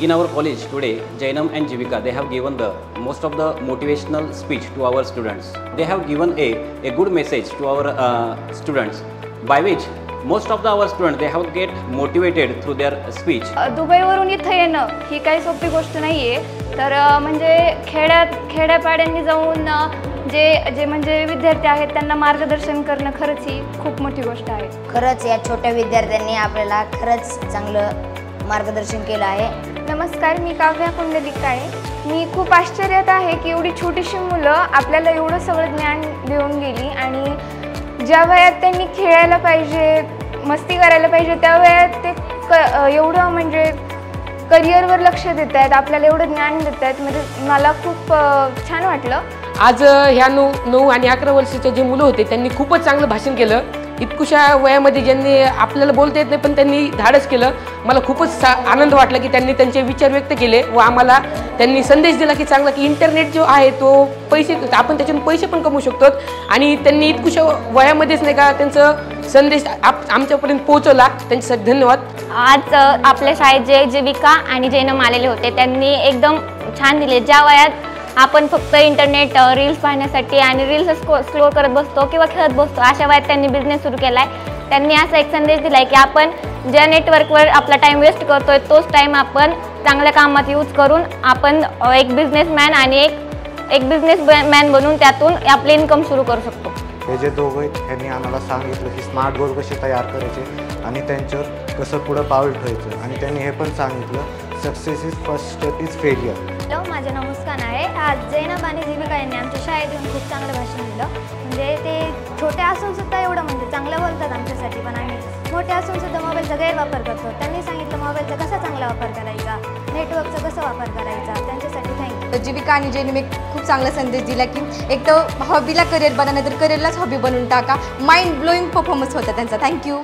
In our college today, Jainam and Jivika, they have given the most of the motivational speech to our students. They have given a good message to our students, by which most of our students they have get motivated through their speech. दुबईवरून इथं येणं ही काही सोपी गोष्ट नाही आहे. तर म्हणजे खेड्यापाड्यांनी जाऊन जे म्हणजे विद्यार्थी आहेत त्यांना मार्गदर्शन करणं खरंच ही खूप मोठी गोष्ट आहे. खरंच या छोट्या विद्यार्थ्यांनी आपल्याला खरंच चांगलं मार्गदर्शन केलं आहे. नमस्कार, मी काव्या कुंडलिका आहे. मी खूप आश्चर्यात आहे की एवढी छोटीशी मुलं आपल्याला एवढं सगळं ज्ञान देऊन गेली आणि ज्या वयात त्यांनी खेळायला पाहिजे, मस्ती करायला पाहिजे त्या वयात ते एवढं म्हणजे करिअरवर लक्ष देत आहेत, आपल्याला एवढं ज्ञान देत आहेत. म्हणजे मला खूप छान वाटलं. आज ह्या 9 आणि 11 वर्षाचे जे मुलं होते त्यांनी खूपच चांगलं भाषण केलं. इतकुशा वयामध्ये ज्यांनी आपल्याला बोलता येत नाही पण त्यांनी धाडस केलं. मला खूपच आनंद वाटला की त्यांनी त्यांचे विचार व्यक्त केले व आम्हाला त्यांनी संदेश दिला की चांगला की इंटरनेट जो आहे तो पैसे आपण त्याच्यातून पैसे पण कमवू शकतो आणि त्यांनी इतकुशा वयामध्येच नाही का त्यांचं संदेश आमच्यापर्यंत पोहोचवला. त्यांच्यासाठी धन्यवाद. आज आपल्या शाळेत जे जीविका आणि जैनम आलेले होते त्यांनी एकदम छान दिले. ज्या वयात आपण फक्त इंटरनेट रील्स पाहण्यासाठी आणि रील्स स्क्रोल करत बसतो किंवा खेळत बसतो अशा वयात त्यांनी बिझनेस सुरू केला आहे. त्यांनी असा एक संदेश दिला आहे की आपण ज्या नेटवर्कवर आपला टाईम वेस्ट करतोय तोच टाईम आपण चांगल्या कामात यूज करून आपण एक बिझनेसमॅन आणि एक बिझनेसमॅन बनून त्यातून आपले इन्कम सुरू करू शकतो. हे जे दोघं आहेत यांनी आम्हाला सांगितलं की स्मार्ट गोल कसे तयार करायचे आणि त्यांच्यावर कसं पुढं पाऊल ठेवायचं आणि त्यांनी हे पण सांगितलं success is first step is failure. Hello, माझे नाव मुस्कान आहे. आज जैनब आणि जीविका यांनी आमच्या शाळेत येऊन खूप चांगलं भाषण दिलं. म्हणजे ते छोटे असून सुद्धा एवढं म्हणजे चांगलं बोलतात आमच्यासाठी, पण आम्ही मोठे असून सुद्धा मोबाईलचा गैरवापर करतो. त्यांनी सांगितलं मोबाईलचा कसा चांगला वापर करायचा, नेटवर्कचा कसा वापर करायचा. त्यांच्यासाठी थँक्यू. जीविका आणि जैनम एक खूप चांगला संदेश दिला की एक तर हॉबीला करिअर बनवणं तर करिअरलाच हॉबी बनवून टाका. माइंड ब्लोईंग परफॉर्मन्स होता त्यांचा. थँक्यू.